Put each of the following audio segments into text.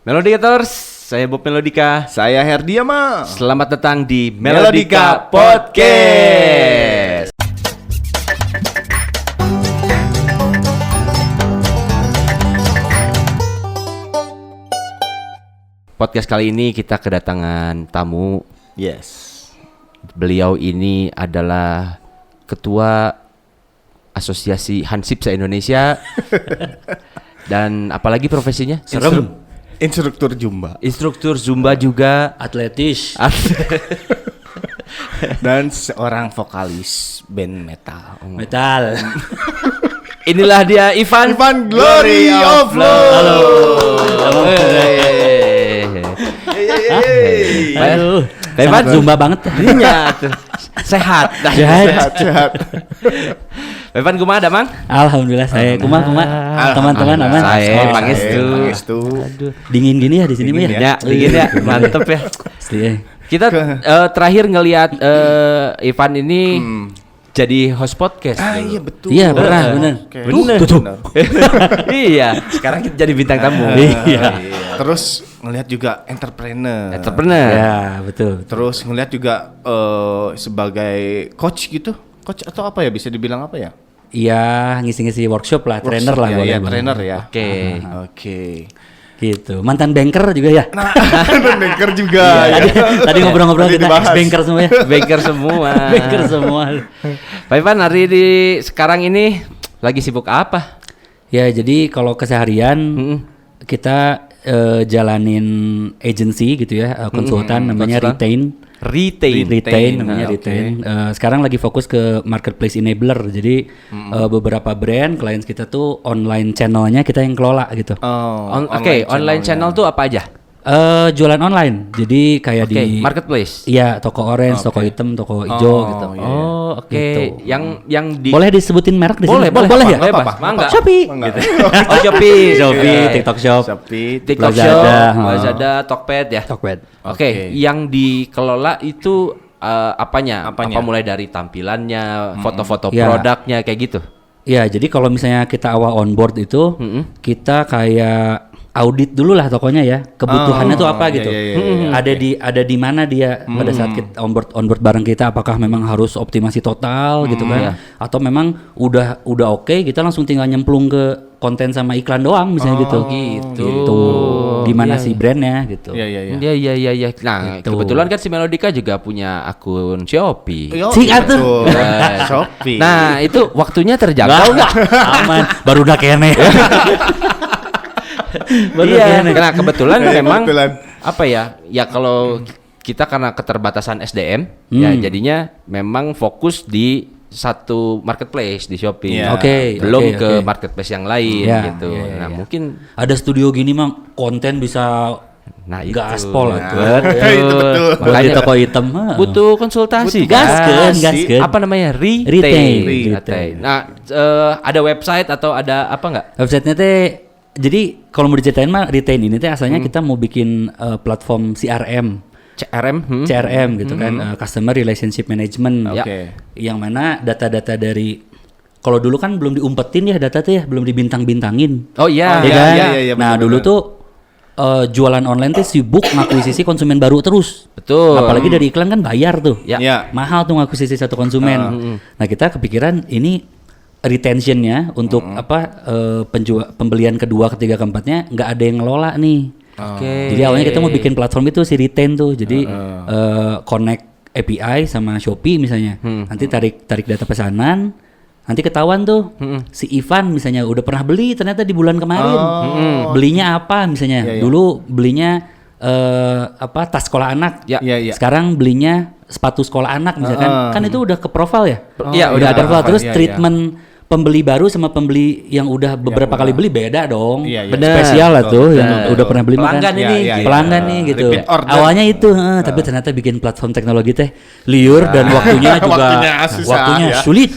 Melodicators, saya Bob Melodika. Saya Herdiama. Selamat datang di Melodika Podcast. Podcast kali ini kita kedatangan tamu. Yes. Beliau ini adalah Ketua Asosiasi Hansip se-Indonesia. Dan apalagi profesinya? Instruktur Zumba. Instruktur Zumba juga. Atletis. Dan seorang vokalis band metal. Metal. Inilah dia Ivan Glory of Love. Halo. Aduh. Sangat Zumba banget. Iya tuh. Sehat. Sehat. Evan kumaha ada, Mang? Alhamdulillah saya kumaha teman-teman aman. Saya Pangestu. Aduh. Dingin gini ya di sini mah Ya, ya. dingin ya. Mantep ya. Asli ya. Kita terakhir ngelihat Ivan ini jadi host podcast. Iya betul. Iya, benar. Oke. Benar. Iya, sekarang kita jadi bintang tamu. Iya. Terus ngelihat juga entrepreneur. Ya, betul. Terus ngelihat juga sebagai coach gitu. Coach atau apa ya, bisa dibilang apa ya? Iya, ngisi-ngisi workshop lah, trainer lah boleh. Ya, trainer ya. Oke. Gitu. Mantan banker juga ya. Nah, banker juga. Tadi ngobrol-ngobrol Tadi kita dibahas. banker semua ya. Banker semua. Banker semua. Pak Ivan, hari sekarang ini lagi sibuk apa? Ya, jadi kalau keseharian kita jalanin agency gitu ya, konsultan namanya konsultan. Retain namanya oke. Retain. Sekarang lagi fokus ke marketplace enabler. Jadi beberapa brand clients kita tuh online channelnya kita yang kelola gitu. Oke, online channel tuh apa aja? Jualan online. Jadi kayak di marketplace. Iya, toko orange, toko hitam, toko hijau gitu. Oh, oke. Gitu. Yang di Boleh disebutin merek di sini? boleh ya? Apa? Mangga. Shopee. Enggak. Oh, Shopee. Shopee, TikTok Shop, TikTok Lazada, Shop, Lazada, Tokped ya. Tokped. Oke, yang dikelola itu apanya? Apanya? Apa mulai dari tampilannya, foto-foto Ya. produknya kayak gitu? Ya, jadi kalau misalnya kita awal onboard itu, kita kayak audit dulu lah tokonya ya, kebutuhannya tuh apa gitu. Ada di mana dia pada saat kita onboard bareng kita, apakah memang harus optimasi total gitu kan, atau memang udah oke, kita langsung tinggal nyemplung ke konten sama iklan doang misalnya gitu. Gitu. Gimana sih brandnya gitu. Iya. Iya. Nah, Gitu. kebetulan kan si Melodika juga punya akun Shopee. Sing atuh. Shopee. Nah, itu waktunya terjangkau nggak? Aman, baru udah kene. Iya, karena kebetulan memang Kebetulan. apa ya? Ya kalau kita karena keterbatasan SDM, ya jadinya memang fokus di satu marketplace di Shopee. Iya. Belum Oke, ke oke. marketplace yang lain Iya, gitu. iya, Nah, iya. mungkin Ada studio gini mah konten bisa itu. gaspol Nah, tuh. Itu betul. Buat di toko hitam mah. butuh konsultasi. Gaskeun. Apa namanya? Retain. Nah, ada website atau ada apa nggak? Websitenya teh, jadi kalau mau diceritain mah Retain ini teh asalnya kita mau bikin platform CRM. CRM gitu kan, Customer Relationship Management. Oke. Yang mana data-data dari, kalau dulu kan belum diumpetin ya data tuh ya, belum dibintang-bintangin. Oh iya. Ya kan? iya, Nah benar-benar. dulu tuh jualan online tuh sibuk ngakuisisi konsumen baru terus. Betul. Apalagi dari iklan kan bayar tuh. Ya. Iya. Mahal tuh ngakuisisi satu konsumen. Nah kita kepikiran ini retentionnya untuk pembelian kedua, ketiga, keempatnya nggak ada yang ngelola nih. Oke. Jadi awalnya kita mau bikin platform itu si Retain tuh. Jadi connect API sama Shopee misalnya. Nanti tarik data pesanan. Nanti ketahuan tuh si Ivan misalnya udah pernah beli ternyata di bulan kemarin. Belinya apa misalnya? Iya. Dulu belinya tas sekolah anak. Ya. Iya. Sekarang belinya sepatu sekolah anak misalkan. Kan itu udah ke profile ya? Iya, udah iya. ada profile. Terus Iya, treatment pembeli baru sama pembeli yang udah beberapa kali beli beda dong. Iya, iya. Bener. Spesial lah tuh Betul, yang betul. udah pernah beli makan. Pelanggan ini. Iya, iya. Pelanggan nih gitu. Repeat order. Awalnya itu, tapi ternyata bikin platform teknologi teh liur dan waktunya juga Waktunya susah, ya. sulit.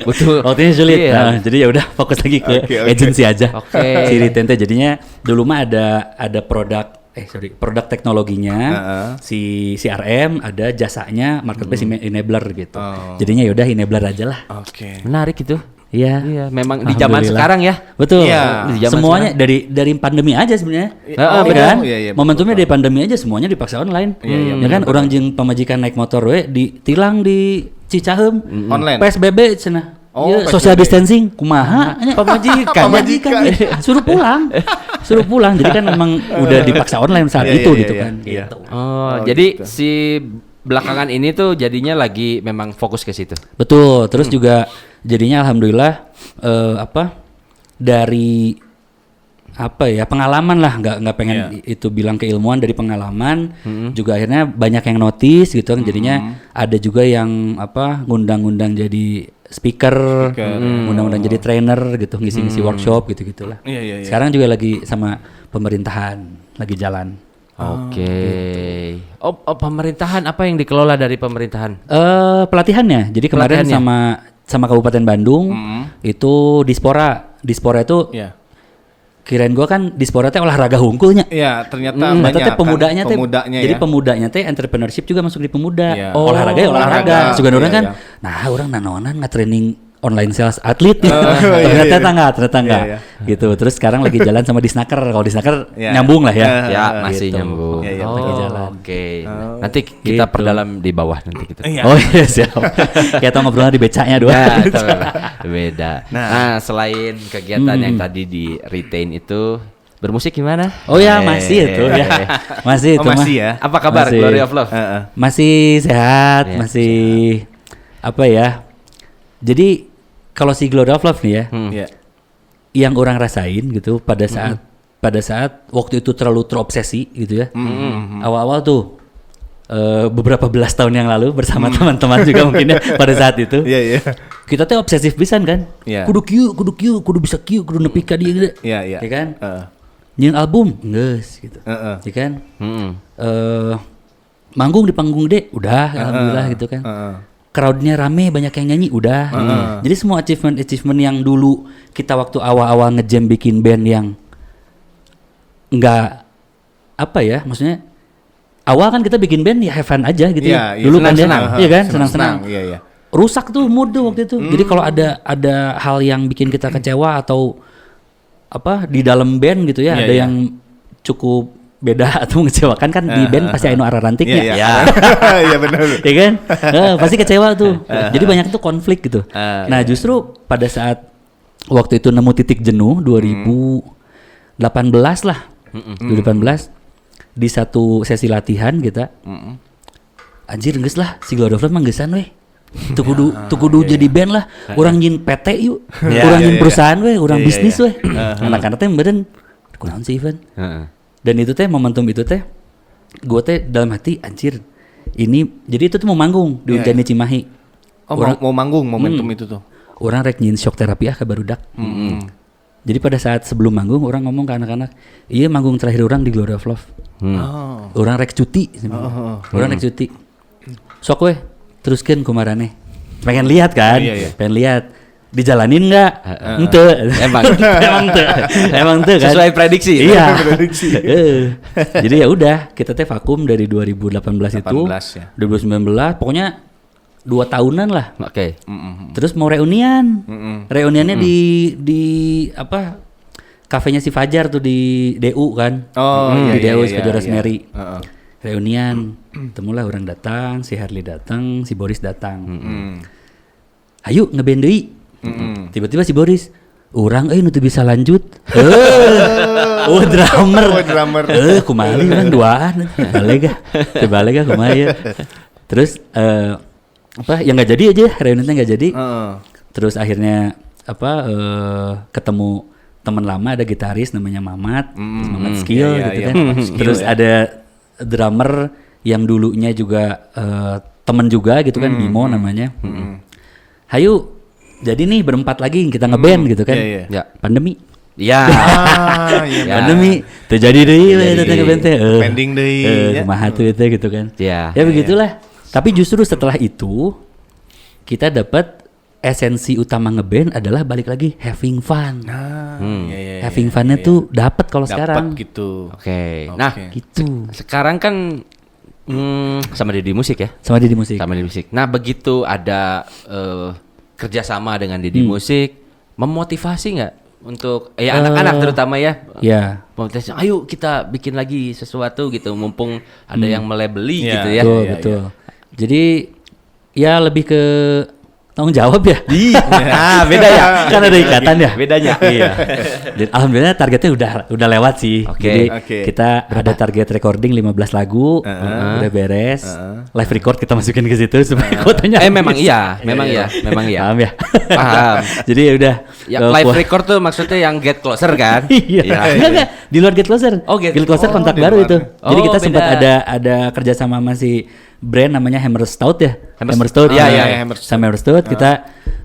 Betul. Waktunya sulit. Iya. Nah, jadi ya udah fokus lagi ke Oke. agency aja. Oke. Si Retain teh jadinya dulu mah ada produk teknologinya, si CRM, ada jasanya marketplace enabler gitu. Jadinya ya udah enabler aja lah. Oke. Menarik itu. Iya. Iya, memang di zaman Alhamdulillah. sekarang ya. Betul. Iya. Di zaman Semuanya dari pandemi aja sebenarnya. Oh, Ya kan? iya, Momentumnya dari pandemi aja semuanya dipaksa online. Iya, Ya kan orang jeung pamajikan naik motor we ditilang di Cicaheum. Online. PSBB cenah. Oh, Ya, PSBB. social distancing kumaha nya. Pamajikan. Suruh pulang. Suruh pulang. Jadi kan memang udah dipaksa online saat Iya, itu iya, gitu iya, kan. iya. Gitu. Oh, jadi gitu. si belakangan ini tuh jadinya lagi memang fokus ke situ. Betul. Terus juga jadinya alhamdulillah dari pengalaman lah, nggak pengen itu bilang keilmuan, dari pengalaman juga akhirnya banyak yang notice gitu kan. Jadinya ada juga yang ngundang-ngundang jadi speaker, ngundang-ngundang jadi trainer gitu, ngisi-ngisi workshop gitu-gitulah. Iya, iya, iya. Sekarang juga lagi sama pemerintahan lagi jalan. Oke. Oh, pemerintahan apa yang dikelola dari pemerintahan? Pelatihannya. Jadi kemarin Pelatihannya. sama Kabupaten Bandung itu Dispora. Dispora itu Iya. kirain gua kan Dispora teh olahraga hungkulnya. Iya, ternyata Ternyata banyak teh pemudanya teh. Jadi ya. pemudanya teh entrepreneurship juga masuk di pemuda. Iya. Olahraga ya olahraga. Olahraga. Sugan orang Iya, kan. iya. Nah, orang nanonan nge-training online sales atlet. iya, ternyata enggak. Iya, Gitu. Terus sekarang lagi jalan sama Disnaker. Kalau Disnaker Iya. nyambung lah ya. Ya, masih gitu. nyambung. Iya, iya, Oh, lagi jalan. Oke. Nanti kita Gitu. perdalam di bawah nanti kita. Iya. Oh iya siap. Kayak tau ngobrolnya di becanya doang. Ya, itu beda. Nah. Nah, selain kegiatan yang tadi di retain itu, bermusik gimana? Oh ya masih itu ya. Masih itu Oh, masih mah. ya. Apa kabar Masih. Glory of Love? Masih sehat, Ya, masih apa ya? Jadi kalau si Glory of Love nih ya, Iya. yang orang rasain gitu pada saat waktu itu terlalu terobsesi gitu ya. Awal-awal tuh beberapa belas tahun yang lalu bersama teman-teman juga mungkin ya pada saat itu. Iya, iya. Kita tuh obsesif pisan kan. Iya. Kudu kieu, kudu bisa kieu, kudu nepi ka dieu gitu. Iya, iya. Ya kan? Heeh. Nyeun album geus gitu. Heeh. Ya kan? Mm-mm. Manggung di panggung gede udah alhamdulillah gitu kan. Heeh. Crowdnya rame, banyak yang nyanyi udah gitu. Jadi semua achievement yang dulu kita waktu awal-awal ngejam bikin band yang enggak maksudnya awal kan kita bikin band ya have fun aja gitu Iya, ya. Dulu kan ya, senang-senang. iya kan, Senang-senang. senang-senang. Iya, iya. Rusak tuh mood tuh waktu itu. Jadi kalau ada hal yang bikin kita kecewa atau di dalam band gitu ya, Iya, ada iya. yang cukup beda atau mengecewakan kan di band pasti anu arah rantiknya. Iya, Ya. Iya, benar. Ya kan? Pasti kecewa tuh. Jadi banyak tuh konflik gitu. Nah, justru pada saat waktu itu nemu titik jenuh 2018 lah. 2018 di satu sesi latihan kita. Anjir geus lah si Glory of Love mah geusan weh. Tuh kudu jadi band lah. Urang nyin PT yuk. Iya, Urang iya, nyin iya. perusahaan weh, urang Iya, bisnis iya. weh. Anak-anak teh beureun kunaon sih Ivan? Heeh. Dan itu teh momentum itu teh gue teh dalam hati anjir ini jadi itu tuh mau manggung di Iya, Unjani Cimahi. Oh, mau manggung momentum itu tuh. Orang rek nyin shock terapi ke barudak. Jadi pada saat sebelum manggung orang ngomong ke anak-anak, iya manggung terakhir orang di Glory of Love. Oh. Orang rek cuti. Orang rek cuti. Sok weh teruskeun kumarane. Pengen lihat kan? Iya, iya. Pengen lihat dijalanin nggak? Ente. Emang tuh kan. Sesuai prediksi. Iya. Jadi ya udah, kita teh vakum dari 2018 itu 18 ya. 2019, pokoknya 2 tahunan lah. Oke. Terus mau reunian. Reuniannya di kafenya si Fajar tuh di DU kan. Oh, Di iya, DU iya, si Fajar iya. Rosemary. Heeh. Reunian. Temulah orang datang, si Harley datang, si Boris datang. Ayo ngeband deui. Tiba-tiba si Boris, orang nu teu bisa lanjut. Oh drummer. Oh, drummer. Kumaha urang duaan. Balik kumaha ya. Terus yang nggak jadi aja reuniannya nggak jadi. Terus akhirnya ketemu teman lama, ada gitaris namanya Mamat, Mamat Skill iya, gitu iya, kan. Mamat Skill, Terus ya. ada drummer yang dulunya juga temen juga gitu kan, Bimo namanya. Hayu jadi nih berempat lagi kita ngeband gitu kan. Iya, iya. Ya. Pandemi. Ya. Iya. Ya. Pandemi terjadi deui we Terjadi eta deui. ngeband teh. Pending deui, ya. Kumaha tuh itu gitu kan. Ya. Ya begitulah. Tapi justru setelah itu kita dapat esensi utama ngeband adalah balik lagi having fun. Iya, iya, iya. Having funnya tuh dapat kalau Dapat sekarang. gitu. Oke. Nah, Gitu. sekarang kan sama Didi Musik ya. Sama dia di musik. Sama Didi Musik. Nah, begitu ada kerjasama dengan Didi Musik, memotivasi nggak untuk anak-anak terutama ya? Ya. Memotivasi, ayo kita bikin lagi sesuatu gitu, mumpung ada yang melebeli gitu ya. Betul, betul. Jadi ya lebih ke tanggung jawab ya. Ah, beda ya. Kan ada ikatan ya. Bedanya. Iya. Dan alhamdulillah targetnya udah lewat sih. Oke. Jadi Oke. kita ada target recording 15 lagu, udah beres. Live record kita masukin ke situ supaya kuotanya. Memang habis. iya, memang iya. Paham ya? Paham. Jadi ya udah. Yang live record tuh maksudnya yang get closer kan? Iya. Enggak, di luar Get Closer. Oh, Get Closer kontak di baru luar. itu. Jadi Oh, kita sempat beda. ada kerja sama masih brand namanya Hammer Stout ya. Hammer Stout. Iya, iya, Hammer Stout. Sama Hammer Stout kita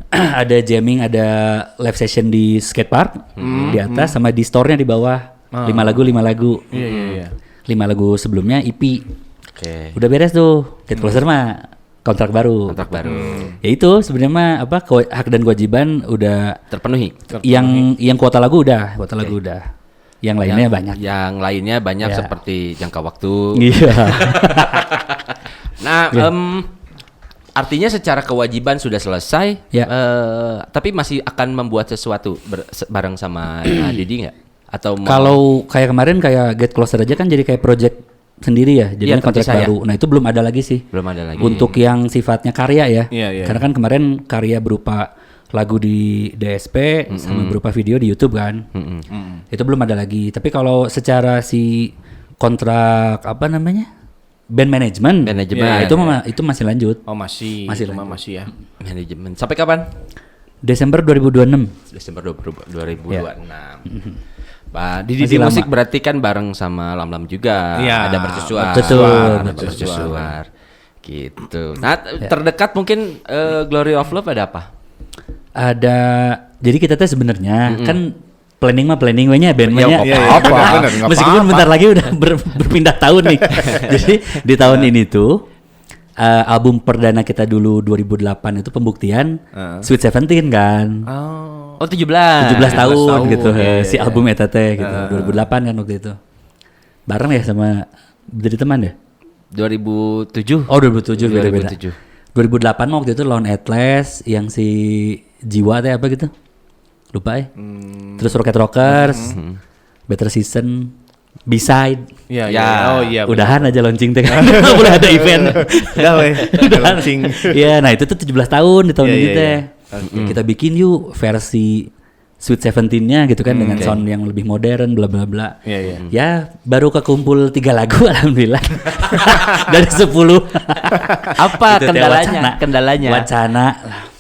ada jamming, ada live session di skatepark di atas sama di store-nya di bawah. 5 lagu. Iya. 5 lagu sebelumnya EP. Oke. Udah beres tuh. Get Closer mah kontrak baru. Kontrak baru. Ya itu sebenarnya mah hak dan kewajiban udah Terpenuhi. yang kuota lagu udah. Yang lainnya banyak. Yang lainnya banyak Ya. seperti jangka waktu. Iya. Nah, artinya secara kewajiban sudah selesai, Ya. tapi masih akan membuat sesuatu bareng sama Didi nggak? Atau Kalau kayak kemarin kayak Get Closer aja kan jadi kayak project sendiri ya, jadi Iya, kontrak terpisah ya. baru. Nah itu belum ada lagi sih. belum ada lagi? Untuk yang sifatnya karya ya. Iya. Karena kan kemarin karya berupa lagu di DSP sama berupa video di YouTube kan. Itu belum ada lagi. Tapi kalau secara si kontrak apa namanya? Band management. Manajemen. Nah, itu masih lanjut. Oh masih Masih cuma lanjut. masih ya. Manajemen. Sampai kapan? Desember 2026. Desember 2026. Pak Didi Masih di lama. musik berarti kan bareng sama Lam juga. Iya, Ada mercusuar. betul. Ada mercusuar. Gitu. Nah, terdekat mungkin Glory of Love ada apa? Ada jadi kita tuh sebenarnya kan planning we-nya band Ya, nya nggak Iya, apa-apa. bener, nggak meskipun apa-apa. bentar lagi udah berpindah tahun nih. Jadi di tahun ini tuh album perdana kita dulu 2008 itu pembuktian Sweet 17 kan. Oh. Oh, 17. 17 tahun, 17 tahun, gitu iya, si iya. album eta teh gitu. 2008 kan waktu itu. Bareng ya sama jadi teman ya? 2007. Oh 2007 beda-beda. 2007. 2008 mah waktu itu Lone Atlas yang si Jiwa teh apa gitu. Lupa ya. Terus Rocket Rockers, Better Season, B-Side. Iya, Ya. Oh iya. Udahan aja launching teh kan. Boleh ada event. Udah weh. Udahan. Launching. Iya, nah itu tuh 17 tahun di tahun Iya, ini iya, teh. iya. Kita bikin yuk versi Sweet 17-nya gitu kan dengan sound yang lebih modern bla bla bla. Iya, iya. Ya, baru kekumpul 3 lagu alhamdulillah. Dari 10. Apa Itu teh kendalanya? wacana. Kendalanya. Wacana.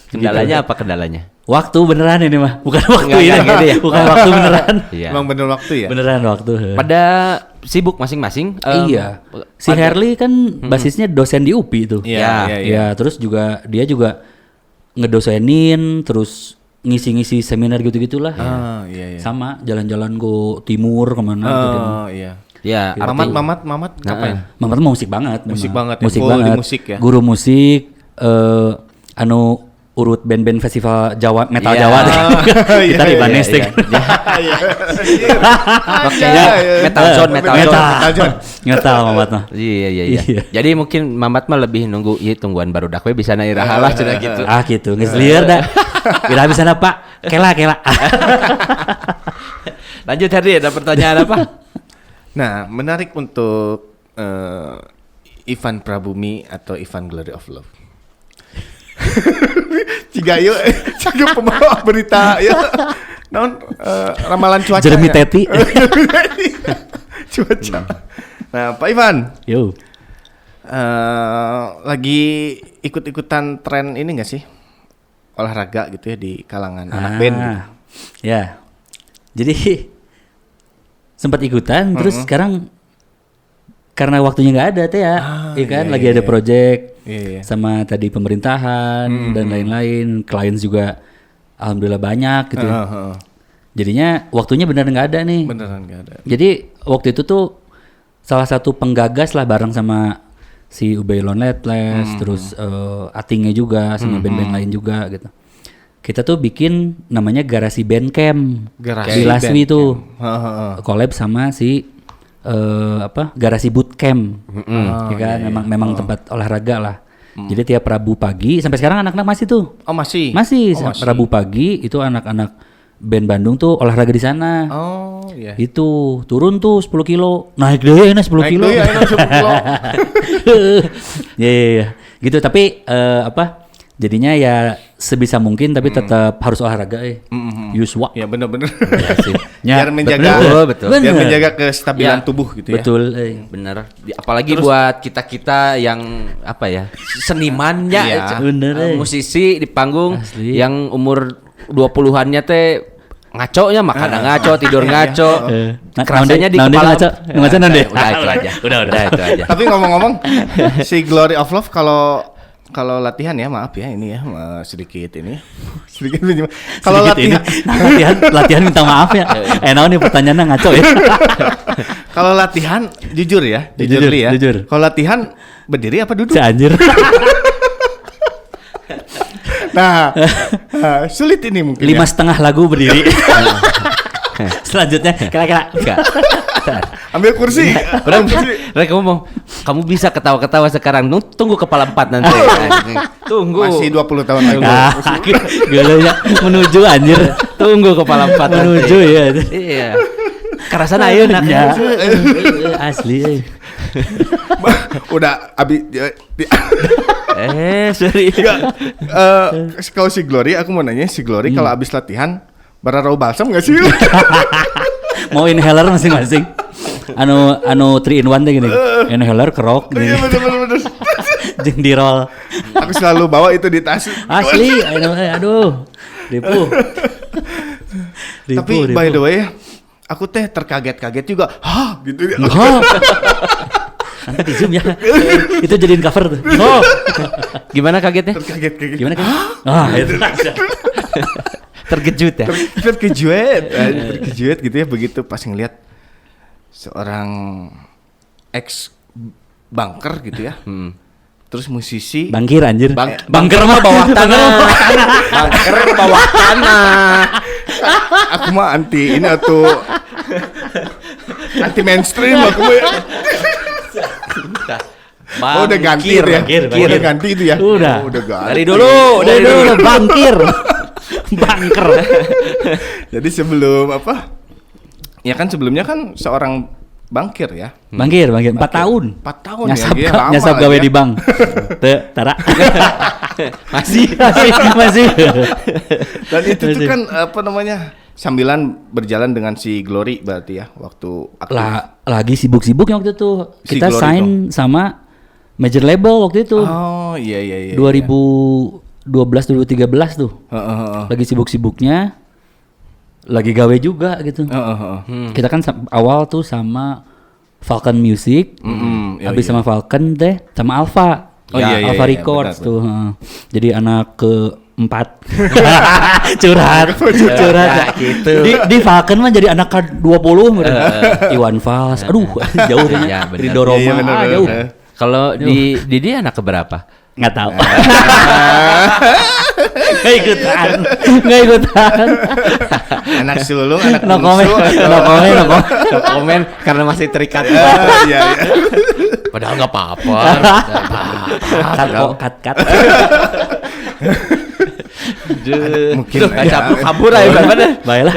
Kendalanya Gitu. apa kendalanya? Waktu beneran ini mah, bukan waktu Nggak, ini. nggak gitu ya? Bukan waktu beneran. Iya. Emang bener waktu ya? Beneran waktu. Pada sibuk masing-masing. Iya. Si Herli kan basisnya dosen di UPI itu. Iya, iya, iya. Ya, terus dia juga ngedosenin, terus ngisi-ngisi seminar gitu-gitulah. Ah, iya, iya. Sama jalan-jalan ke timur kemana gitu. Oh iya. Ya, Mamat ngapain? Mamat mah musik banget. Musik memang. banget ya, Musik full di banget. musik ya? Guru musik, anu urut band-band festival Jawa, metal Iya. Jawa. Iya, Kita di iya, Banes iya, teh. Makanya Metal Zone, Metal Zone. Metal Mamat mah. Iya. Iya. Jadi mungkin Mamat mah lebih nunggu ieu tungguan baru dakwe bisa na iraha lah cenah gitu. Ah gitu, geus lieur dah. Bila bisa Pak. Kela. Lanjut Herdi, ada pertanyaan apa? Nah, menarik untuk Ivan Prabumi atau Ivan Glory of Love. Ciga yuk, ciga pembawa berita ya. Non ramalan cuaca. Jeremy ya? Teti. Cuaca. Nah, Pak Ivan, Yo. lagi ikut-ikutan tren ini nggak sih? Olahraga gitu ya di kalangan anak band gitu. Ya. Jadi sempat ikutan terus sekarang karena waktunya nggak ada teh ya. Iya kan iya, lagi iya, ada iya. project Iya. sama tadi pemerintahan dan lain-lain, clients juga alhamdulillah banyak gitu. Jadinya waktunya benar nggak ada nih. Beneran nggak ada. Jadi waktu itu tuh salah satu penggagas lah bareng sama si Ubay Lone Atlas, terus Atingnya juga sama band-band lain juga gitu. Kita tuh bikin namanya Garasi Band Camp Garasi di Laswi Band tuh, collab sama si Garasi Bootcamp, ya kan memang tempat olahraga lah. Jadi tiap Rabu pagi sampai sekarang anak-anak masih tuh. Oh masih. Masih Oh, masih. Rabu pagi itu anak-anak band Bandung tuh olahraga di sana. Oh iya. Itu turun tuh 10 kilo, naik deh 10 kilo. Naik deh, enak 10 kilo. Ya. Gitu tapi apa? Jadinya ya sebisa mungkin tapi tetap harus olahraga Use what? Ya benar-benar. Ya sih. Biar menjaga betul. biar Bener. menjaga kestabilan Ya, tubuh gitu ya. Betul. Bener. Apalagi buat kita yang apa ya senimannya, Iya. Bener, musisi di panggung Asli. yang umur 20-annya teh ngaconya makanan ngaco, tidur ngaco. Kerasanya di kepala. Ngaco nanti. Udah itu aja. Udah itu aja. Tapi ngomong-ngomong si Glory of Love kalau latihan ya maaf ya ini ya sedikit ini sedikit minjem. Kalau latihan latihan minta maaf ya. Nih pertanyaannya ngaco ya. kalau latihan jujur ya, Jujur, Li ya. jujur. Kalau latihan berdiri apa duduk? Si anjir. Nah, sulit ini mungkin. 5,5 lagu berdiri. Selanjutnya kira-kira Enggak. Ambil kursi. Udah, Rek ngomong, kamu bisa ketawa-ketawa sekarang, tunggu kepala 4 nanti. Tunggu. Masih 20 tahun lagi. Ah, gilanya menuju anjir. Tunggu kepala 4 nanti. Menuju ya. Iya. Karasan ayeuna Ya. Asli. Udah Sorry. kalau si Glory aku mau nanya si Glory kalau abis latihan bararau balsam enggak sih? Mau inhaler masing-masing. Anu 3 in 1 deh gini. Inhaler kerok gini. Iya bener. Jeung di roll. Aku selalu bawa itu di tas. Asli, aduh. Ribu. Tapi by the way, aku teh terkaget-kaget juga. Hah, gitu ya. Oh. Nanti di zoom ya. Itu jadiin cover tuh. Oh. Gimana kagetnya? Terkaget-kaget. Gimana kan? Ah, itu. Terkejut ya? Terkejut gitu ya begitu pas ngeliat seorang ex banker gitu ya. Terus musisi Bangkir anjir. Bangker mah bawah tanah. Bangker bawah tanah. aku mah anti ini atau anti mainstream aku mah. Oh, udah ganti ya. bangkir. Udah ganti itu ya. Udah. Oh, udah ganti. Dari dulu bangkir. Bangker. Jadi sebelum apa? Ya kan sebelumnya kan seorang bangkir ya. Bangkir 4 tahun. 4 tahun Nyasap, ya. Lama nyasap lah gawe ya. di bank. Tara. masih. Dan itu tuh kan apa namanya? Sambilan berjalan dengan si Glory berarti ya waktu aktif. Lagi sibuk-sibuknya waktu itu. Si Kita Glory sign sama major label waktu itu. Oh iya. 2012 2013 tuh. Heeh. Lagi sibuk-sibuknya. Lagi gawe juga gitu. Kita kan awal tuh sama Falcon Music. Habis sama Falcon teh sama Alpha. Oh, iya, Alpha iya, Records benar, tuh. Jadi anak ke-4. curhat. gitu. Di Falcon mah jadi anak ke-20 Iwan Fals. Aduh, jauh Iya, ya. benar. Ridho Roma Iya, benar, jauh. benar. Kalau di Didi anak keberapa? Nggak tahu. Nggak ikutan. Anak sulung, anak No comment, bungsu no comment. No komen karena masih terikat. Iya. Padahal nggak apa-apa. Cut. Mungkin Tuh, aja. kabur aja bener. Baiklah.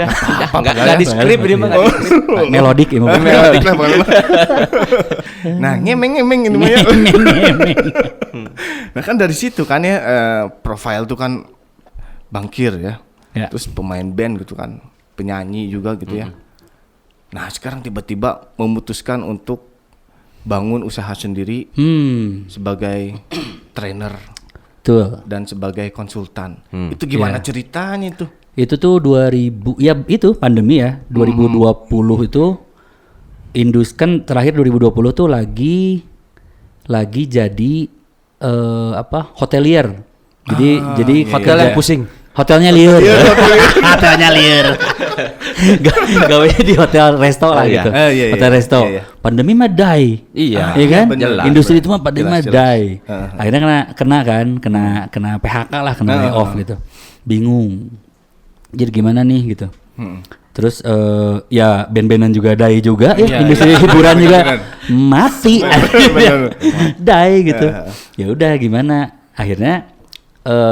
Enggak di skrip dia mah. Melodik ini. Melodik lah pokoknya. Nah, ngemeng ini mah ya. Nah kan dari situ kan ya profile tuh kan bangkir ya. Terus pemain band gitu kan, penyanyi juga gitu ya. Nah sekarang tiba-tiba memutuskan untuk bangun usaha sendiri sebagai trainer Tuh. dan sebagai konsultan. Itu gimana ceritanya itu? Itu tuh 2000 ya itu pandemi ya. 2020 itu kan terakhir 2020 tuh lagi jadi hotelier. Jadi Hotel yang pusing. Hotelnya liur. Hotelnya liur. Gawanya di hotel resto lah gitu. Iya. Hotel resto. Iya. Pandemi mah die. Iya. Iya kan? bener. Industri itu mah pandemi mah Jelas. die. Akhirnya kena PHK lah, kena layoff gitu. Bingung. Jadi gimana nih gitu. Terus ya band-bandan juga dai juga ya, Iya, industri iya. hiburan juga Beneran. mati Bener. dai gitu. Ya udah gimana? Akhirnya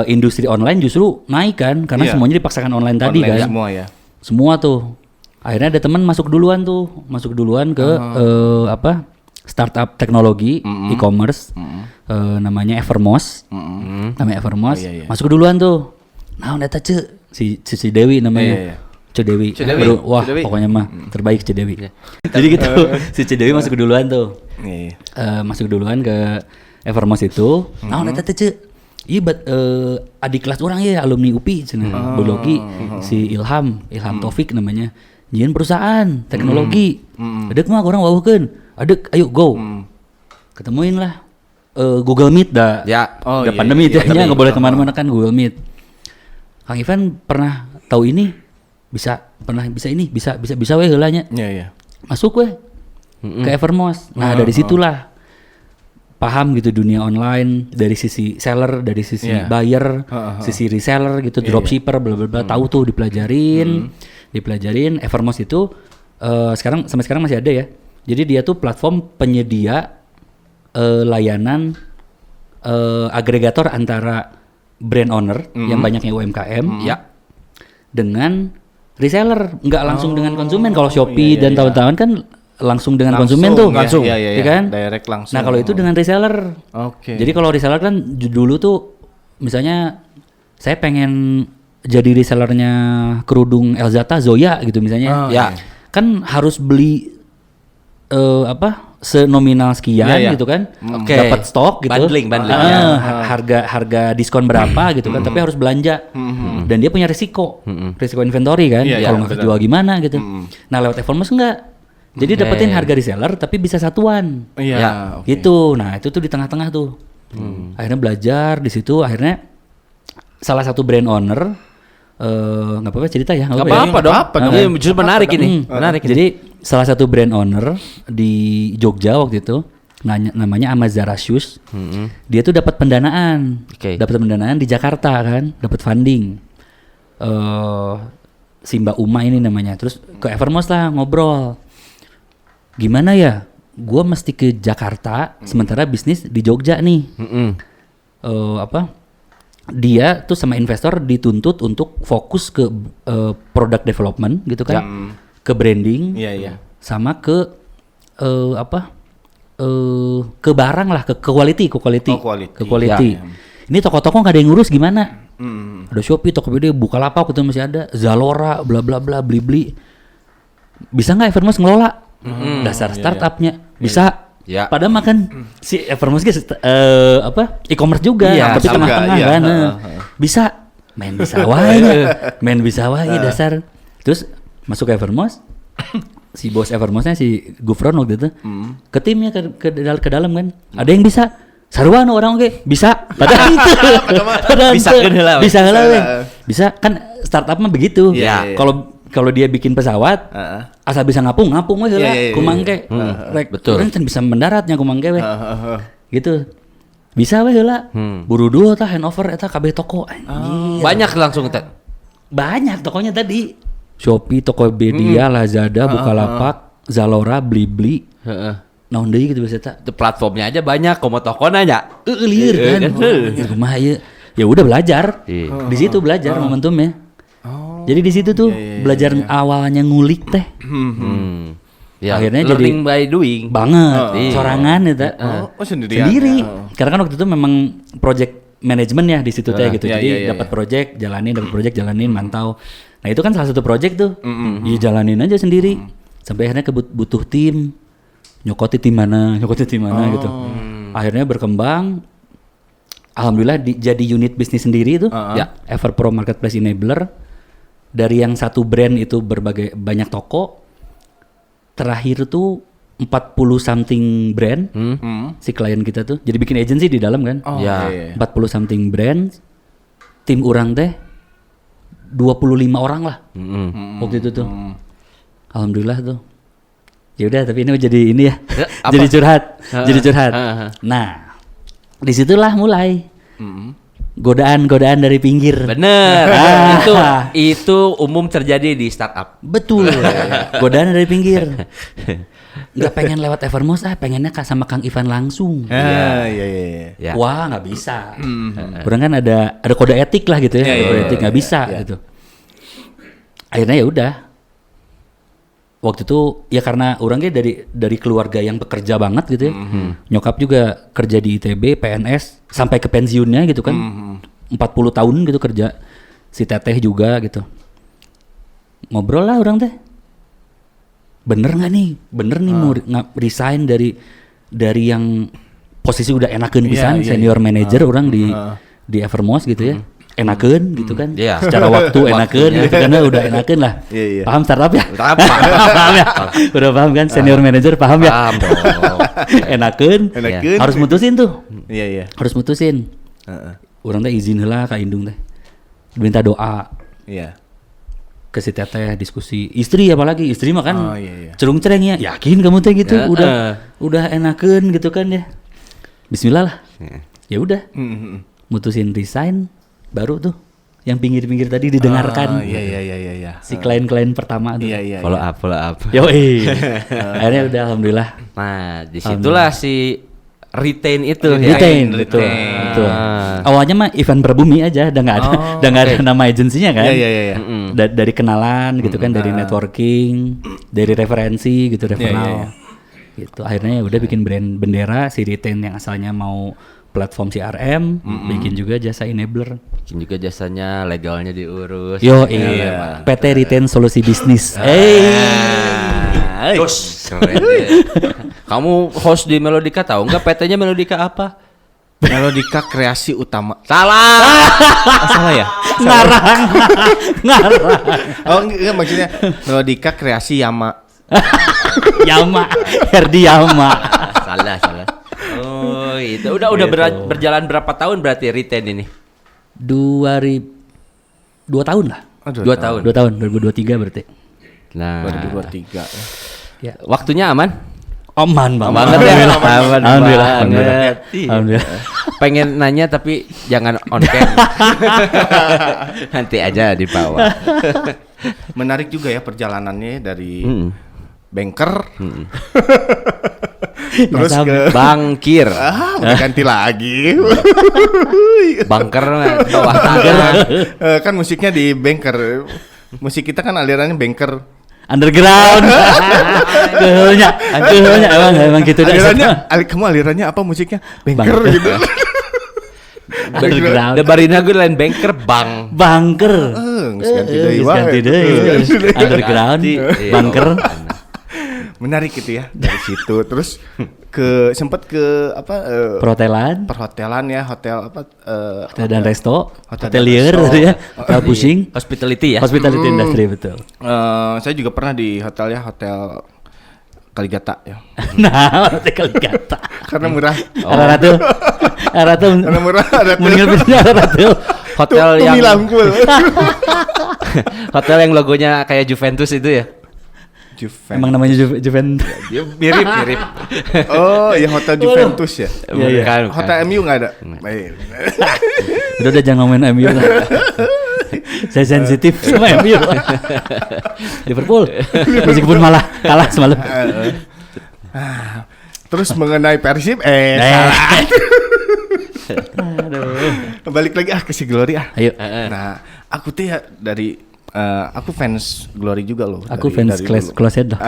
industri online justru naik kan karena Iya. semuanya dipaksakan online tadi Online kan. semua ya. Semua tuh. Akhirnya ada teman masuk duluan ke startup teknologi e-commerce namanya Evermost. Namanya Evermost. Oh, iya, iya. Masuk duluan tuh. Nah, udah si Dewi namanya. Iya, iya. Cedewi. Cedewi. Baru, wah Cedewi. pokoknya mah terbaik Cedewi. Jadi gitu si Cedewi masuk duluan tuh. Iya. Masuk duluan ke Evermost itu. Nah, udah iya adik kelas orang ya alumni UPI cenah. Biologi si Ilham Taufik namanya. Nyian perusahaan teknologi. Adek mah orang wawukeun. Adek ayo go. Ketemuin lah. Google Meet dah. Ya. Oh, Udah iya, pandemi iya, ya nggak boleh kemana-mana kan Google Meet. Kang Ivan pernah tahu ini? Bisa weh heulanya. Iya, iya. Masuk weh ke Evermost. Nah, dari situlah paham gitu dunia online dari sisi seller, dari sisi Iya. buyer, sisi reseller gitu, dropshipper bla bla bla, tahu tuh dipelajarin. Evermost itu sampai sekarang masih ada ya. Jadi dia tuh platform penyedia layanan agregator antara brand owner yang banyaknya UMKM Ya. dengan reseller, nggak langsung dengan konsumen. Kalau Shopee dan tahun-tahun kan langsung dengan konsumen tuh, langsung. ya, Iya, kan? Direct langsung. Nah kalau itu dengan reseller. Oke. Jadi kalau reseller kan dulu tuh, misalnya saya pengen jadi resellernya kerudung Elzata Zoya gitu misalnya, Ya. kan harus beli senominal sekian Iya, iya. gitu kan, Oke. dapat stok gitu, Bundling, ya. harga diskon berapa gitu kan, tapi harus belanja, dan dia punya risiko inventory kan, Iya, kalau iya, nggak benar. kejual gimana gitu. Nah lewat Evermost enggak, jadi Oke. dapetin harga reseller tapi bisa satuan. Iya. Ya. Oke. Gitu. Nah, itu tuh di tengah-tengah tuh. Akhirnya belajar di situ, akhirnya salah satu brand owner nggak apa-apa cerita ya, Nggak apa-apa ya. apa-apa dong. apa-apa dong. Ini justru menarik ini. Menarik ini. Jadi salah satu brand owner di Jogja waktu itu namanya Amazara Shoes. Dia tuh dapat pendanaan. Oke. Dapat pendanaan di Jakarta kan, dapat funding. Si Mbak Uma ini namanya. Terus ke Evermost lah ngobrol. Gimana ya? Gua mesti ke Jakarta sementara bisnis di Jogja nih. Dia tuh sama investor dituntut untuk fokus ke product development gitu kan, ke branding, Iya, iya. sama ke ke barang lah, ke quality, Oh, quality. ke quality. Ya, ya. Ini toko-toko nggak ada yang ngurus gimana? Ada Shopee, Tokopedia, Bukalapak itu masih ada, Zalora, bla bla bla, Blibli. Bisa nggak Evermost ngelola? Dasar startupnya bisa. Ya. Padahal makan si Evermost e-commerce juga, Iya, tapi sama. tengah-tengah Iya, kan. Bisa, main bisa wae dasar. Terus masuk ke Evermost, si bos Evermostnya si Gufron waktu itu ke timnya ke dalam kan. Ada yang bisa, saruan orang oke bisa. Padahal itu, Bisa kan heula we. bisa heula we. Bisa kan startup mah begitu. Iya, iya. Kalau dia bikin pesawat, asal bisa ngapung we heula, Iya, iya, iya. kumangke. Rek, betul. orang can bisa mendaratnya kumangke we. Gitu. Bisa we heula. Buru dua tah handover eta kabeh toko. Anjir. Banyak langsung Ted. Banyak tokonya tadi. Shopee, Tokopedia, Lazada, Bukalapak, Zalora, Blibli. Heeh. Naon deui gitu biasa eta. Itu platformnya aja banyak, komo tokona aja. Lieur kan. Kumaha ieu? Ya udah belajar. Iya. Di situ belajar momentumnya. Jadi di situ tuh belajar awalnya ngulik teh. Ya, Akhirnya learning by doing. Banget. Iya. Sorangan eta. Oh, sendirian. Sendiri. Karena kan waktu itu memang project management ya di situ teh gitu. Iya, Jadi iya, iya, dapat project jalanin, mantau. Nah, itu kan salah satu project tuh. Ya jalanin aja sendiri. Sampai akhirnya butuh tim. Nyokoti tim mana gitu. Akhirnya berkembang. Alhamdulillah jadi unit bisnis sendiri itu. Ya, Everpro Marketplace Enabler. Dari yang satu brand itu banyak toko. Terakhir tuh 40 something brand si klien kita tuh. Jadi bikin agency di dalam kan. Oh, Ya. iya, iya. 40 something brand. Tim urang teh 25 orang lah. Waktu itu tuh. Alhamdulillah tuh. Ya udah, tapi ini jadi ini ya. Ya, apa? Jadi curhat. Ha, Jadi curhat. ha, ha. Nah, disitulah mulai. godaan dari pinggir. Bener. Itu umum terjadi di startup. Betul. Godaan dari pinggir. Nggak pengen lewat Evermost, pengennya sama Kang Ivan langsung. Iya. Ya. Wah, nggak bisa. Kurang kan ada kode etik lah gitu ya. Kode etik nggak bisa gitu. Akhirnya ya udah. Waktu itu ya karena orangnya dari keluarga yang bekerja banget gitu ya. Nyokap juga kerja di ITB, PNS sampai ke pensiunnya gitu kan. 40 tahun gitu kerja. Si teteh juga gitu. Ngobrol lah orang teh. Bener nih mau resign dari yang posisi udah enakeun pisan senior manager orang di Evermost gitu ya. Enakeun gitu kan. Secara waktu enakeun gitu karena udah enakeun lah. Paham startup ya? Paham ya? Udah paham kan senior manager paham ya? Paham dong. Enakeun. Harus mutusin tuh. Iya. Harus mutusin. Orang teh izin heula ka indung teh. Minta doa. Iya. Ke si teteh diskusi istri apalagi istri mah kan cerung cereng ya yakin kamu teh gitu udah enakeun gitu kan ya bismillah lah ya udah mutusin resign baru tuh yang pinggir-pinggir tadi didengarkan iya si klien-klien pertama tuh Follow up. Akhirnya udah alhamdulillah. Nah disitulah si retain itu retain betul. Awalnya mah event berbumi aja udah nggak ada nama agensinya kan. Dari kenalan gitu kan, dari networking, dari referensi gitu, referral gitu. Akhirnya udah bikin brand bendera si retain yang asalnya mau platform CRM, bikin juga jasa enabler, bikin juga jasanya legalnya diurus. PT Retain Solusi Bisnis. Terus keren ya. Kamu host di Melodika tahu nggak PT-nya Melodika apa? Melodika Kreasi Utama. Salah. Salah ya? Ngarang. Oh enggak maksudnya Melodika Kreasi Yama. Herdi Yama. Salah. Oh itu udah berjalan berapa tahun berarti retain ini? 2 tahun lah. 2 tahun. 2023 berarti. Nah 2023 ya. Waktunya aman? Aman banget ya. Alhamdulillah. Pengen nanya tapi jangan on cam. Nanti aja di bawah. Menarik juga ya perjalanannya dari banker terus ke bankir. Udah ganti lagi. Banker bawah tanah. Kan musiknya di banker. Musik kita kan alirannya banker. Underground. Kehunya emang gitu dah. Kamu alirannya apa musiknya? Banker gitu. Underground. Debarina gue lain banker Banker. Ganti deui. Underground, banker. Menarik gitu ya dari situ. Terus sempat ke perhotelan ya, hotel hotel dan resto, hotelier ya, hotel pusing, hospitality industry betul. Saya juga pernah di hotel Kaligata ya. Nah, hotel Kaligata. Karena murah. Ratu. Karena murah. Ratu. Hotel yang hotel yang logonya kayak Juventus itu ya. Emang namanya Juventus. Dia mirip. Oh, ya hotel Juventus ya. Bukan. Hotel MU nggak ada. Udah jangan ngomongin MU lah. Saya sensitif sama MU. Liverpool. Meskipun malah kalah semalam. Terus mengenai Persib salah. Balik lagi ke si Glory Ayo. Nah, aku tuh ya dari aku fans Glory juga loh. Aku fans Closet dah.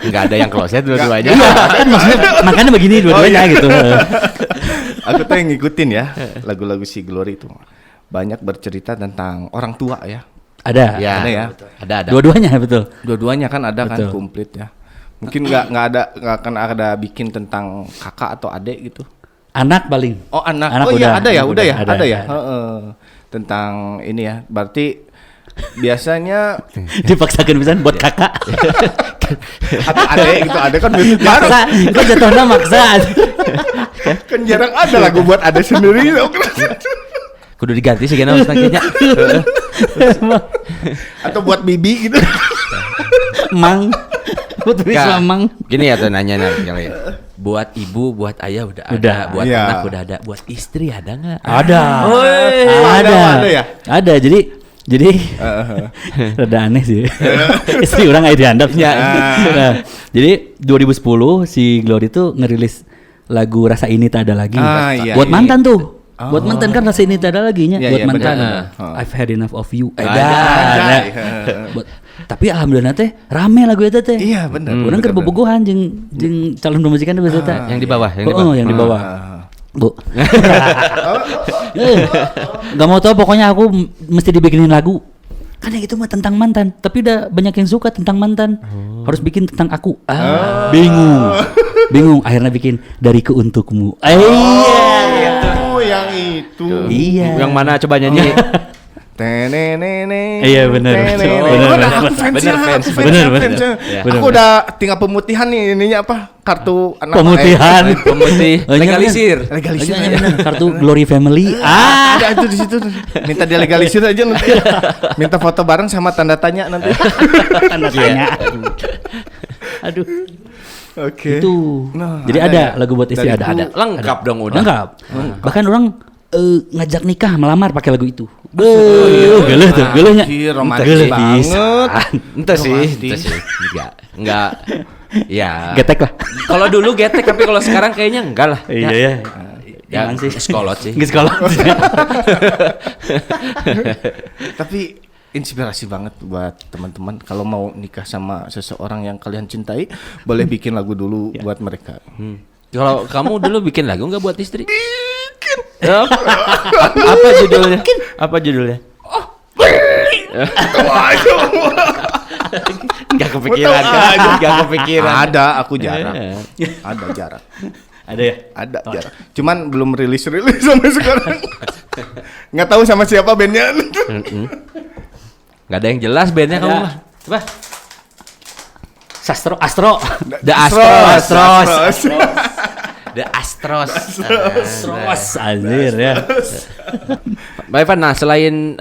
Enggak ada yang closet dua-duanya. Kan maksudnya makanya begini dua-duanya gitu. Aku tuh yang ngikutin ya lagu-lagu si Glory itu. Banyak bercerita tentang orang tua ya. Ada ya. Ada. Dua-duanya betul. Dua-duanya kan ada kan komplit ya. Mungkin nggak akan ada bikin tentang kakak atau adik gitu. Anak paling. Oh anak. Oh iya ada ya. Ada. Tentang ini ya. Berarti biasanya dipaksakan pisan buat kakak. Atau adik gitu. Adik kan baru. Kok jatuhnya maksa. Kan jarang ada lagu buat adik sendiri. Kudu diganti sih kayaknya kayaknya. Atau buat bibi gitu. Mang. Buat bibi sama Mang. Gini ya tuh nanya kali ya. buat ibu, buat ayah udah ada, Udah. buat Iya. anak udah ada, buat istri ada nggak? Ada. Ada ya? Ada. Jadi rada aneh sih. Istri orang aja dihandapnya. Nah, jadi 2010 si Glory tuh ngerilis lagu Rasa Ini Tak Ada Lagi. Iya, Buat iya. mantan tuh. Buat mantan kan Rasa Ini Tak Ada Lagi nya. Iya, Buat iya, mantan. benar. I've had enough of you. Ada. Tapi alhamdulillah teh rame lagu eta teh. Iya, bener. Urang keur bobogohan jeung calon pemajikan teh biasa teh. Yang di bawah, Yang di bawah. Bu. Gak mau tau pokoknya aku mesti dibikinin lagu. Kan yang itu mah tentang mantan, tapi udah banyak yang suka tentang mantan. Harus bikin tentang aku. Bingung. Akhirnya bikin Dariku Untukmu. Oh, yang itu. Iya. Yang mana coba nyanyi? Tenenene. Iya, bener. Aku fans Bener, ya, fans. aku Bener, fans ya. bener. Aku udah tinggal pemutihan nih ininya apa? Kartu anak Pemutihan. Pemutih, Oh, iya, legalisir. legalisir. Iya, bener. Kartu Glory Family. Ada itu di situ. Minta dia legalisir aja nanti. Minta foto bareng sama tanda tanya nanti. Tanda tanya. Aduh. Oke. Itu. Nah, Jadi ada lagu buat istri Dariku. ada. Lengkap dong udah. Lengkap. Bahkan orang ngajak nikah melamar pakai lagu itu. Geuleuh tuh, geuleuhnya. Anjir, romantis Geuleuh banget. pisan. Ente sih, Romantis. enggak. Ya. Getek lah. Kalau dulu getek, tapi kalau sekarang kayaknya enggak lah. Iya ya. Jangan sih. Sekolot sih. Nggak sekolah. Tapi inspirasi banget buat teman-teman kalau mau nikah sama seseorang yang kalian cintai, boleh bikin lagu dulu buat mereka. Kalau kamu dulu bikin lagu enggak buat istri? Bikin. Apa judulnya? Apa judulnya? Enggak kepikiran kan? Enggak kepikiran. Ada, aku jarang. Ada jarang. Ada ya? Ada jarang. Cuman belum rilis sampai sekarang. Nggak tahu sama siapa bandnya. Enggak ada yang jelas bandnya kamu mah. Coba. Astro. The Astros. The Astros anjir ya. Mbak Evan, nah selain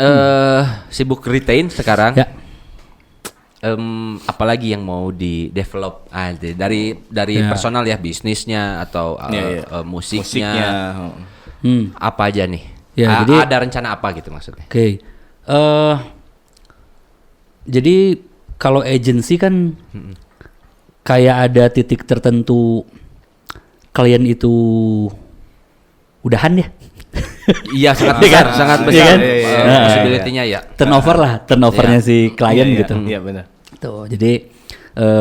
sibuk retain sekarang, Ya. apalagi yang mau di develop dari Ya. personal ya, bisnisnya atau musiknya, apa aja nih? Ya, jadi- ada rencana apa gitu maksudnya? Oke. Jadi kalau agency kan kayak ada titik tertentu klien itu udahan ya. Iya, sangat Iya besar, kan? sangat Iya besar kan? possibility-nya ya. Turnovernya Iya. si klien gitu. Iya benar. Tuh, jadi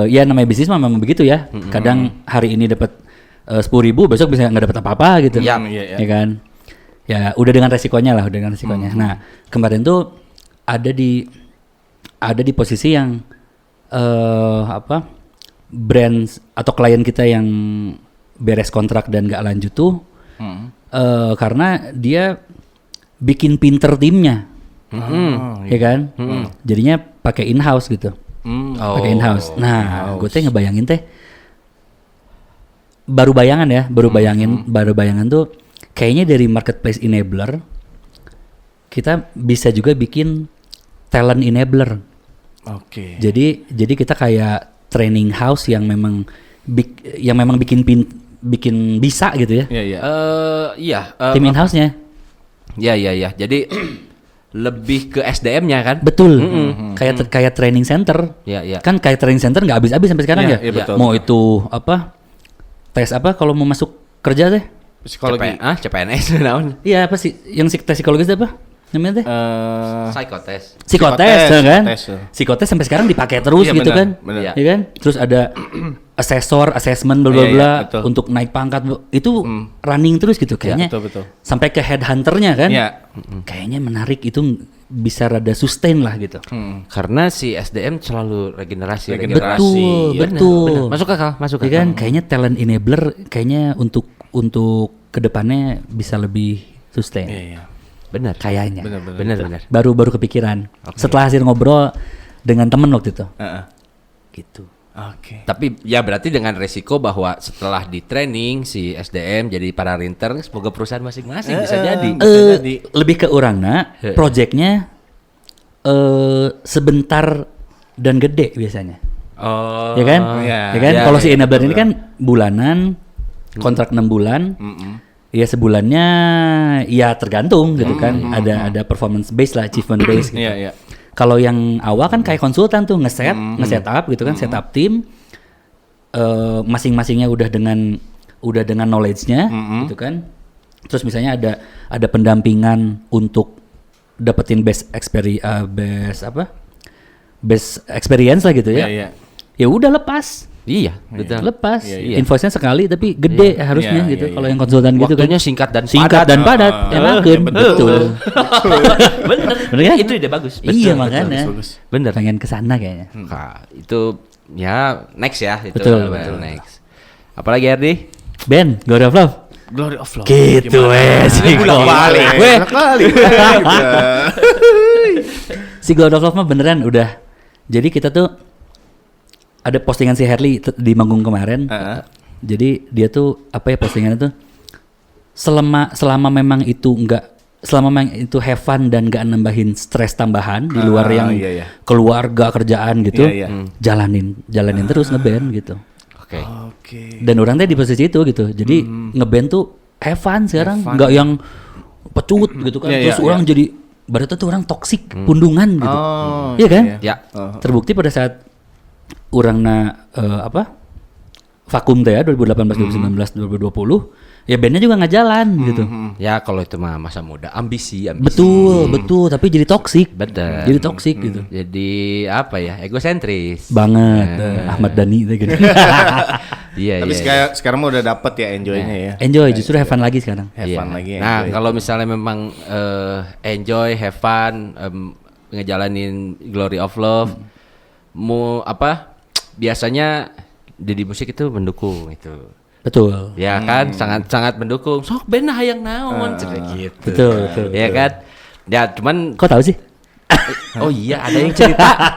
ya namanya bisnis mah memang begitu ya. Kadang hari ini dapat 10.000, besok bisa nggak dapat apa-apa gitu. Iya, Ya kan. Ya udah dengan resikonya lah, udah dengan resikonya. Nah, kemarin tuh ada di posisi yang brand atau klien kita yang beres kontrak dan nggak lanjut tuh karena dia bikin pinter timnya. Ya kan? Jadinya pakai in-house gitu. Pakai in-house. Nah, gue teh ngebayangin teh baru bayangan tuh kayaknya dari marketplace enabler kita bisa juga bikin talent enabler. Oke. Jadi kita kayak training house yang memang bikin bisa gitu ya. Iya. Tim in-house-nya. Iya. Jadi lebih ke SDM-nya kan? Betul. Kayak training center. Iya. Kan kayak training center nggak habis-habis sampai sekarang Iya, ya. iya, betul, Mau betul. itu tes apa kalau mau masuk kerja teh? Psikologi. CPNS naon? Iya apa sih? Yang tes psikologis itu apa? Namanya teh? Psikotes. Psikotes ya kan? psikotes, ya. Psikotes sampai sekarang dipakai terus Iya, gitu benar, kan? benar. Iya kan? Terus ada assessment bla bla Iya, iya, bla betul. untuk naik pangkat itu running terus gitu kayaknya. betul. Sampai ke headhunternya kan? Iya. Kayaknya menarik itu bisa rada sustain lah gitu. Karena si SDM selalu regenerasi. Betul, Iya, betul. benar. Masuk akal. Iya kan? Kayaknya talent enabler kayaknya untuk kedepannya bisa lebih sustain. Iya. Benar. Kayaknya. Benar. Baru kepikiran. Setelah hasil ngobrol dengan temen waktu itu. Gitu. Oke. Tapi ya berarti dengan resiko bahwa setelah di training si SDM jadi para rinter, semoga perusahaan masing-masing bisa jadi. Lebih ke orangna, projectnya sebentar dan gede biasanya. Oh. Ya kan? iya. Ya kan? Iya, Kalau iya, si enabler betul, ini kan bulanan kontrak 6 bulan. Ya sebulannya ya tergantung gitu kan. Ada performance base lah, achievement base gitu. Iya. Kalau yang awal kan kayak konsultan tuh nge-set up gitu kan, set up tim. Masing-masingnya udah dengan knowledge-nya gitu kan. Terus misalnya ada pendampingan untuk dapetin best experience lah gitu ya. Iya. Ya udah lepas. Iya, betul. Lepas. Iya. Invoice-nya sekali tapi gede harusnya Iya, gitu. iya, Kalau iya. yang konsultan gitu kan. Waktunya singkat dan padat. Enakeun, betul. Bener. Bener kan? Itu ide bagus. Iya makanya. bagus. Bener. Pengen kesana kayaknya. Nah, itu ya next ya itu. Betul. Next. Apalagi Ardi? Ben, God of Love. Glory of Love. Gitu Ini bolak-balik. Bolak-balik. Si God of Love mah beneran udah. Jadi kita tuh ada postingan si Herli di manggung kemarin. Jadi dia tuh apa ya postingannya tuh selama memang itu have fun dan nggak nambahin stres tambahan di luar yang keluarga kerjaan gitu, jalanin terus ngeband gitu. Oke. Dan orang teh di posisi itu gitu. Jadi ngeband tuh have fun sekarang, nggak yang pecut gitu kan. Terus orang jadi berarti tuh orang toksik, pundungan gitu. Iya kan? Ya. Terbukti pada saat urangna vakum teh ya 2018, 2019, 2020 ya bandnya juga nggak jalan gitu. Ya kalau itu mah masa muda, ambisi. Betul, tapi jadi toksik. Bener. Jadi toksik gitu. Jadi apa ya? Egosentris. Banget. Ahmad Dhani teh gitu. Iya. Tapi sekarang mah udah dapet ya enjoy-nya ya. Enjoy, justru have fun lagi sekarang. Have fun lagi. Nah, kalau misalnya memang enjoy, have fun, ngejalanin Glory of Love, biasanya di musik itu mendukung itu. Betul. Ya kan, sangat mendukung. Sok band hayang naon gitu. Betul. Ya kan? Ya cuman Kok tahu sih? oh iya, ada yang cerita.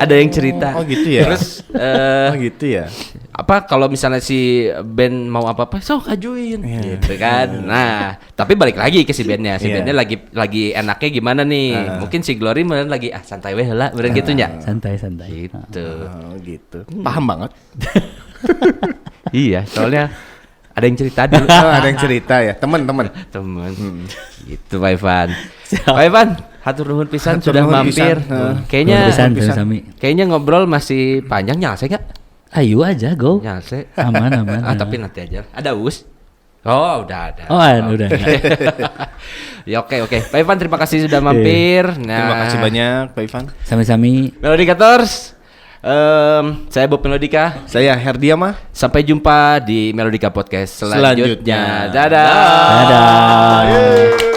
Ada yang cerita. Oh gitu ya. Terus gitu ya. apa kalau misalnya si band mau apa-apa sok ajuin gitu kan. Nah, tapi balik lagi ke si bandnya. Si bandnya lagi enaknya gimana nih? Mungkin si Glory meren lagi santai we heula, beren gitu nya. Santai. Gitu. Oh gitu. Paham banget. Iya, soalnya ada yang cerita dulu. Ada yang cerita ya. Teman-teman. Temen. Gitu Pak Ivan. Pak Ivan, hatur nuhun pisan Hatur sudah nuhun mampir. pisan. Kayaknya ngobrol masih panjang, nyalse enggak? Ayo aja go. Nyalse. Aman. Tapi nanti aja. Ada us? Oh, udah ada. Oh, udah. Ya oke. Pak Ivan terima kasih sudah mampir. Nah, Terima kasih banyak Pak Ivan. Sami-sami. Melodicators. Saya Bob Melodika. Saya Herdiama. Sampai jumpa di Melodika Podcast selanjutnya. Dadah. Dadah.